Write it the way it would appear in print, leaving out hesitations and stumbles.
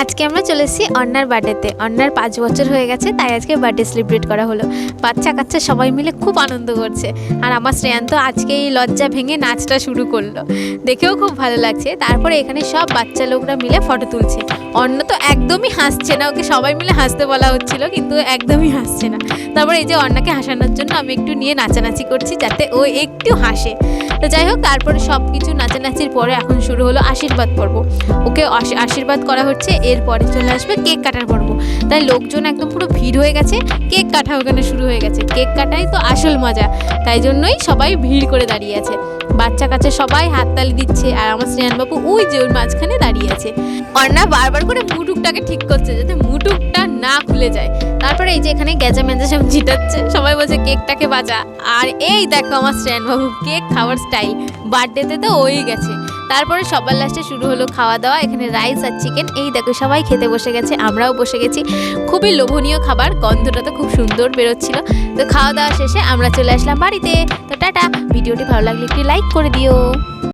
আজকে আমরা চলে এসেছি অন্নার বার্থডেতে। অন্নার 5 বছর হয়ে গেছে, তাই আজকে বার্থডে সেলিব্রেট করা হলো। বাচ্চা কাচ্চা সবাই মিলে খুব আনন্দ করছে। আর আমার শ্রেয়ান্ত আজকে এই লজ্জা ভেঙে নাচটা শুরু করলো, দেখেও খুব ভালো লাগছে। তারপরে এখানে সব বাচ্চা লোকরা মিলে ফটো তুলছে। অন্ন তো একদমই হাসছে না, ওকে সবাই মিলে হাসতে বলা হচ্ছিল কিন্তু একদমই হাসছে না। তারপরে এই যে অন্নাকে হাসানোর জন্য আমি একটু নিয়ে নাচানাচি করছি যাতে ও একটু হাসে। তো যাই হোক, তারপরে সব কিছু নাচানাচির পরে এখন শুরু হলো আশীর্বাদ পর্ব। ওকে আশীর্বাদ করা হচ্ছে, এরপরে চলে আসবে কেক কাটার পর্ব। তাই লোকজন একদম পুরো ভিড় হয়ে গেছে, কেক কাটা ওখানে শুরু হয়ে গেছে। কেক কাটাই তো আসল মজা, তাই জন্যই সবাই ভিড় করে দাঁড়িয়ে আছে। বাচ্চা কাচ্চা সবাই হাততালি দিচ্ছে, আর আমার শ্রেয়ানবাবু ওই যে ওর মাঝখানে দাঁড়িয়ে আছে। অর্ণা বারবার করে মুটুকটাকে ঠিক করছে যাতে মুটুকটা না খুলে যায়। তারপরে এই যে এখানে গ্যাজা ম্যাজা সব ঝিটাচ্ছে, সবাই বলছে কেকটাকে বাজা। আর এই দেখো আমার শ্রেয়ানবাবু কেক খাওয়ার স্টাইল, বার্থডেতে তো ওই গেছে। তারপরে সবার লাস্টে শুরু হলো খাওয়া দাওয়া। এখানে রাইস আর চিকেন, এই দেখো সবাই খেতে বসে গেছে, আমরাও বসে গেছি। খুবই লোভনীয় খাবার, গন্ধটা তো খুব সুন্দর বেরোচ্ছিল। তো খাওয়া দাওয়া শেষে আমরা চলে আসলাম বাড়িতে। তো টাটা, ভিডিওটি ভালো লাগলে একটি লাইক করে দিও।